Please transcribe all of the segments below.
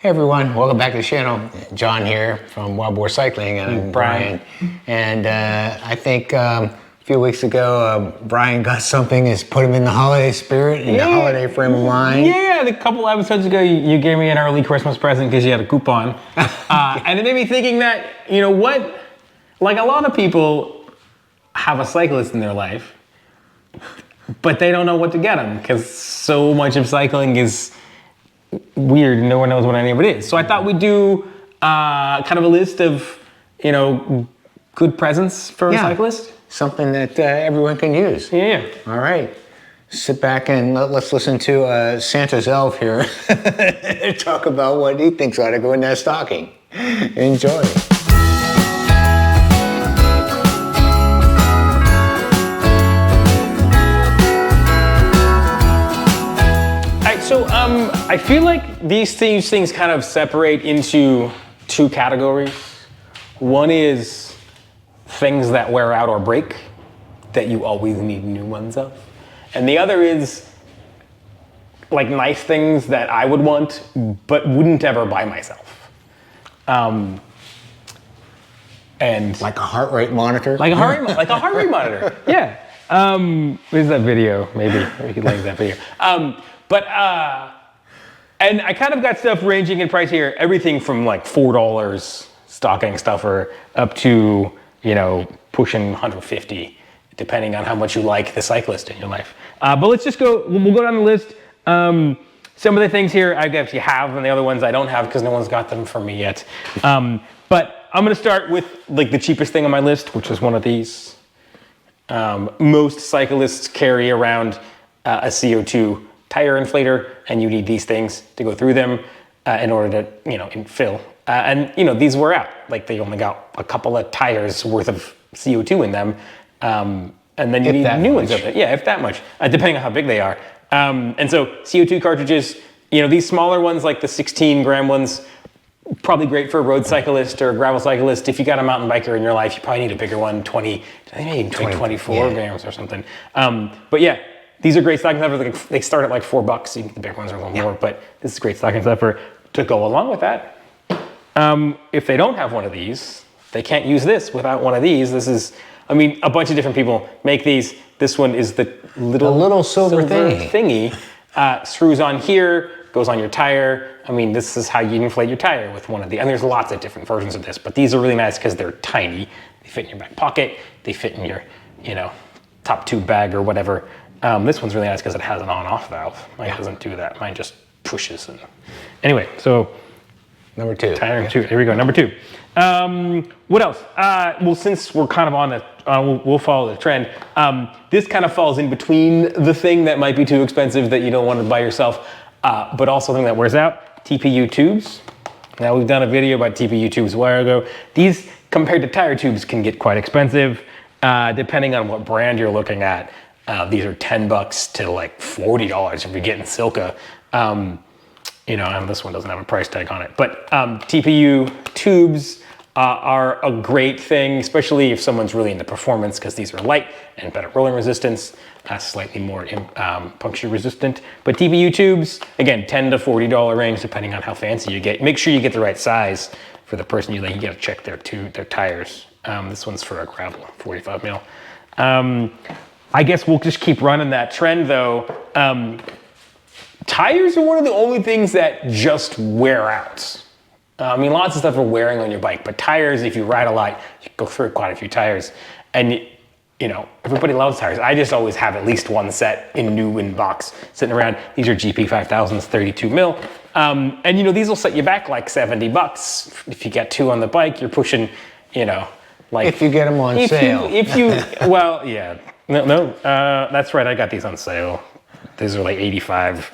Hey everyone, welcome back to the channel. John here from Wild Boar Cycling, and I'm Brian. And I think a few weeks ago, Brian got something that's put him in the holiday spirit, in the holiday frame of mind. Yeah, a couple episodes ago, you gave me an early Christmas present because you had a coupon. And it made me thinking that, you know what, like a lot of people have a cyclist in their life, but they don't know what to get them because so much of cycling is weird and no one knows what any of it is. So I thought we'd do kind of a list of, you know, good presents for a cyclist. Something that everyone can use. Yeah. All right. Sit back and let's listen to Santa's elf here talk about what he thinks ought to go in that stocking. Enjoy. So I feel like these things kind of separate into two categories. One is things that wear out or break that you always need new ones of. And the other is like nice things that I would want but wouldn't ever buy myself. And like a heart rate monitor? Like a heart rate monitor, yeah. There's that video, maybe we could link that video. And I kind of got stuff ranging in price here, everything from like $4 stocking stuffer up to, you know, pushing 150, depending on how much you like the cyclist in your life. But let's just go, we'll go down the list. Some of the things here I actually have, and the other ones I don't have because no one's got them for me yet. But I'm gonna start with like the cheapest thing on my list, which is one of these. Most cyclists carry around a CO2 tire inflator, and you need these things to go through them in order to, you know, fill. And you know, these wear out. Like they only got a couple of tires worth of CO2 in them, and then you need new ones of it. Yeah, if that much, depending on how big they are. And so CO2 cartridges, you know, these smaller ones like the 16-gram ones, probably great for a road cyclist or a gravel cyclist. If you got a mountain biker in your life, you probably need a bigger one, 24 grams or something. But yeah. These are great stocking stuffers. They start at like $4. You can get the big ones are a little more, but this is great stocking stuffer to go along with that. If they don't have one of these, they can't use this without one of these. This is, I mean, a bunch of different people make these. This one is the little silver thingy. Screws on here, goes on your tire. I mean, this is how you inflate your tire with one of these. And there's lots of different versions of this, but these are really nice because they're tiny. They fit in your back pocket. They fit in your, you know, top tube bag or whatever. This one's really nice because it has an on-off valve. Mine doesn't do that. Mine just pushes. And anyway, so number two. Tire two. Here we go. Number two. What else? Well, since we're kind of on the, we'll follow the trend. This kind of falls in between the thing that might be too expensive that you don't want to buy yourself, but also the thing that wears out. TPU tubes. Now we've done a video about TPU tubes a while ago. These compared to tire tubes can get quite expensive, depending on what brand you're looking at. These are $10 to like $40 if you're getting Silka. You know, and this one doesn't have a price tag on it. But TPU tubes are a great thing, especially if someone's really into performance, because these are light and better rolling resistance, slightly more puncture resistant. But TPU tubes, again, $10 to $40 range, depending on how fancy you get. Make sure you get the right size for the person you like. You gotta check their tires. This one's for a gravel, 45 mil. I guess we'll just keep running that trend though. Tires are one of the only things that just wear out. I mean, lots of stuff are wearing on your bike, but tires, if you ride a lot, you go through quite a few tires. And you know, everybody loves tires. I just always have at least one set in box sitting around. These are GP 5000s, 32 mil. And you know, these will set you back like $70. If you get two on the bike, you're pushing, you know, like. If you get them on sale. Well, yeah. No, that's right. I got these on sale. These are like 85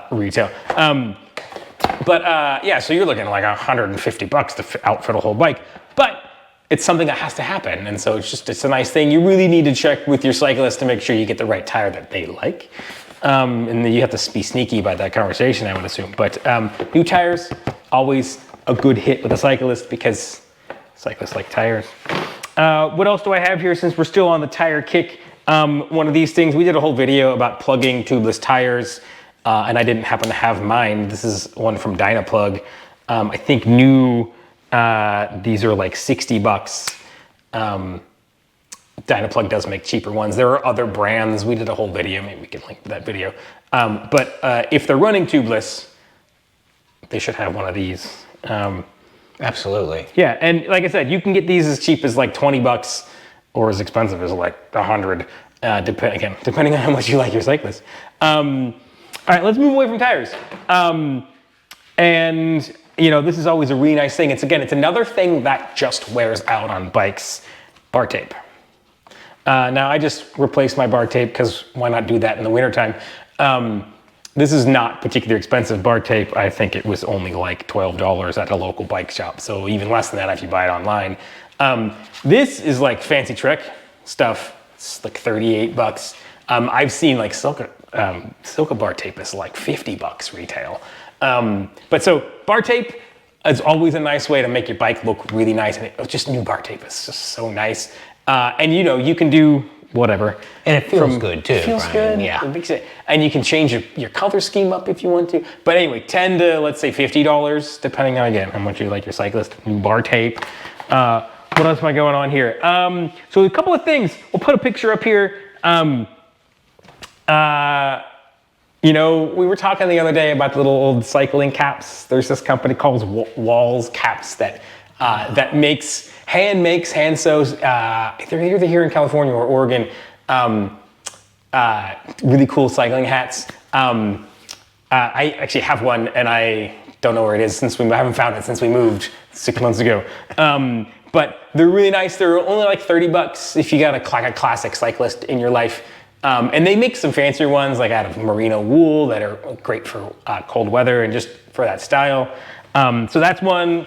retail. Yeah, so you're looking at like $150 to outfit a whole bike. But it's something that has to happen. And so it's a nice thing. You really need to check with your cyclist to make sure you get the right tire that they like. And then you have to be sneaky about that conversation, I would assume. But new tires, always a good hit with a cyclist because cyclists like tires. What else do I have here since we're still on the tire kick? One of these things, we did a whole video about plugging tubeless tires. and I didn't happen to have mine. This is one from Dynaplug. I think new, these are like $60. Dynaplug does make cheaper ones. There are other brands. We did a whole video. Maybe we can link to that video. But if they're running tubeless, they should have one of these. Absolutely. Yeah, and like I said, you can get these as cheap as like $20 or as expensive as like 100, depending on how much you like your cyclist. All right, let's move away from tires. And you know, this is always a really nice thing. It's another thing that just wears out on bikes: bar tape. Now I just replaced my bar tape because why not do that in the wintertime? This is not particularly expensive bar tape. I think it was only like $12 at a local bike shop. So even less than that if you buy it online. This is like fancy Trek stuff. It's like $38. I've seen like Silka bar tape is like $50 retail. But so bar tape is always a nice way to make your bike look really nice. And just new bar tape is just so nice. And you know, you can do whatever. And it feels good too. It feels Brian. good. Yeah. It makes it, and you can change your color scheme up if you want to. But anyway, $10 to let's say $50, depending on again how much you like your cyclist. New bar tape. What else am I going on here? So a couple of things. We'll put a picture up here. You know, we were talking the other day about the little old cycling caps. There's this company called Walls Caps that hand sews. They're either here in California or Oregon. Really cool cycling hats. I actually have one, and I don't know where it is since I haven't found it since we moved 6 months ago. But they're really nice. They're only like $30 if you got a classic cyclist in your life. And they make some fancier ones like out of merino wool that are great for cold weather and just for that style. So that's one.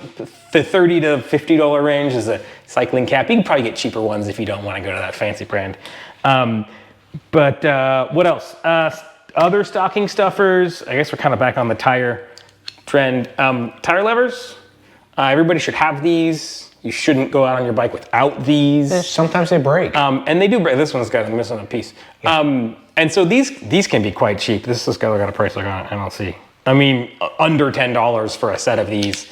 The $30 to $50 range is a cycling cap. You can probably get cheaper ones if you don't want to go to that fancy brand. But what else? Other stocking stuffers. I guess we're kind of back on the tire trend. Tire levers. Everybody should have these. You shouldn't go out on your bike without these. Sometimes they break. And they do break. This one's got missing a piece. Yeah. And so these can be quite cheap. This has got a price like on NLC. I mean, under $10 for a set of these.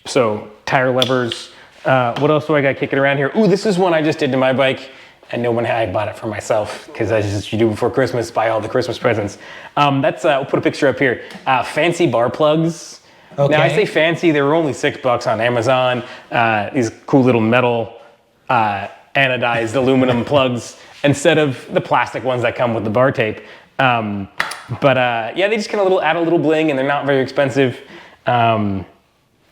So tire levers. What else do I got kicking around here? Ooh, this is one I just did to my bike. And I bought it for myself because that's just you do before Christmas, buy all the Christmas presents. I'll put a picture up here. Fancy bar plugs. Okay. Now I say fancy, they were only $6 on Amazon. These cool little metal anodized aluminum plugs instead of the plastic ones that come with the bar tape. Yeah, they just kind of add a little bling, and they're not very expensive. Yeah,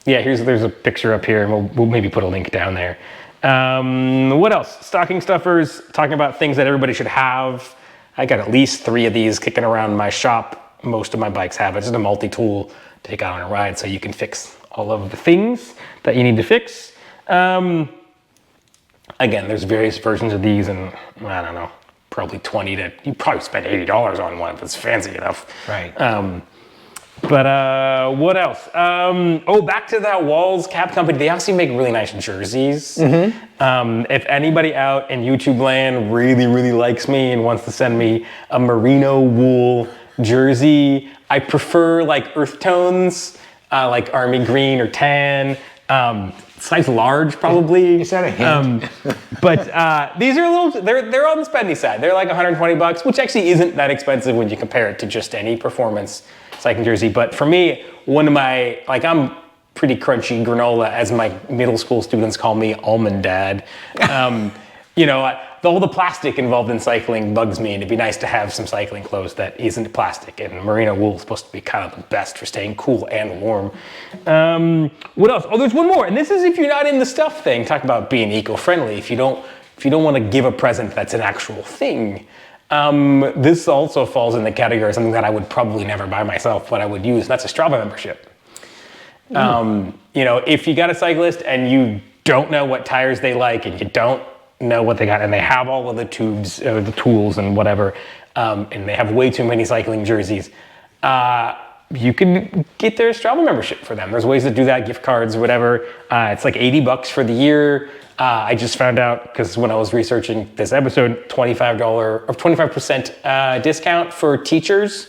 there's a picture up here, and we'll maybe put a link down there. What else? Stocking stuffers, talking about things that everybody should have. I got at least 3 of these kicking around my shop. Most of my bikes have it. It's just a multi-tool to take out on a ride so you can fix all of the things that you need to fix. Again, there's various versions of these, and I don't know, probably you probably spend $80 on one if it's fancy enough. Right. What else? Back to that Walls Cap company. They actually make really nice jerseys. Mm-hmm. If anybody out in YouTube land really, really likes me and wants to send me a merino wool jersey, I prefer like earth tones, like army green or tan. Size large, probably. Is that a hint? But these are they're on the spendy side. They're like $120, which actually isn't that expensive when you compare it to just any performance cycling jersey. But for me, I'm pretty crunchy granola, as my middle school students call me, almond dad. All the plastic involved in cycling bugs me, and it'd be nice to have some cycling clothes that isn't plastic. And merino wool is supposed to be kind of the best for staying cool and warm. What else? Oh, there's one more, and this is if you're not in the stuff thing. Talk about being eco-friendly. If you don't want to give a present that's an actual thing. This also falls in the category of something that I would probably never buy myself, but I would use, and that's a Strava membership. If you got a cyclist and you don't know what tires they like, and you don't know what they got, and they have all of the tubes, the tools and whatever, and they have way too many cycling jerseys, you can get their Strava membership for them. There's ways to do that, gift cards, whatever. It's like $80 for the year. I just found out, because when I was researching this episode, $25% discount for teachers,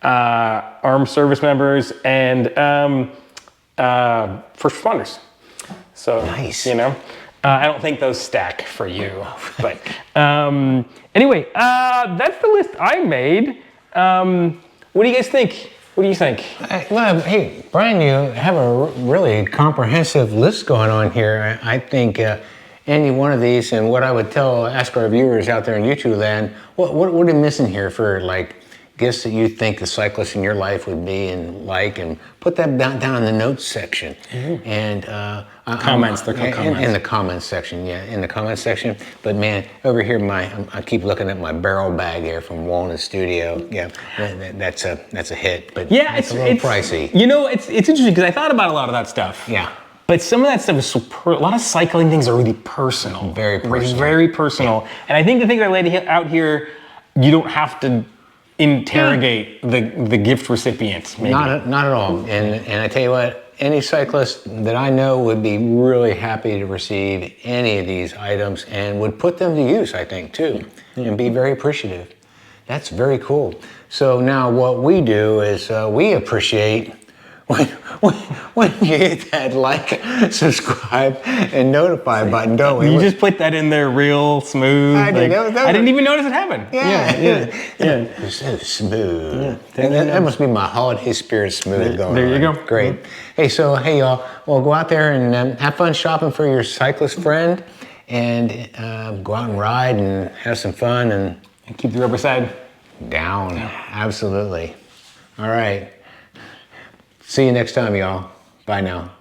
armed service members, and first responders. So, Nice. I don't think those stack for you. But anyway, that's the list I made. What do you guys think? What do you think? Well, hey, Brian, you have a really comprehensive list going on here. I think any one of these, and what I would ask our viewers out there in YouTube land, what are you missing here for like gifts that you think the cyclists in your life would be and put that down in the notes section. Mm-hmm. And comments, they're called comments. In the comments section, yeah, in the comments section. But man, over here, I keep looking at my barrel bag here from Walnut Studio. Yeah, that's a hit, but yeah, it's a little pricey. It's interesting because I thought about a lot of that stuff. Yeah. But some of that stuff is a lot of cycling things are really personal. Very personal. Very personal. Yeah. And I think the things I laid out here, you don't have to interrogate the gift recipient. Maybe. Not at all. And I tell you what, any cyclist that I know would be really happy to receive any of these items and would put them to use, I think, too, and be very appreciative. That's very cool. So now what we do is we appreciate when you hit that like, subscribe, and notify button, don't we? You just put that in there real smooth. I did. I didn't even notice it happen. Yeah. It's so smooth. Yeah. That must be my holiday spirit smooth going on. There you go. Great. Hey, y'all, well, go out there and have fun shopping for your cyclist friend, and go out and ride and have some fun and keep the rubber side down. Absolutely. All right. See you next time, y'all. Bye now.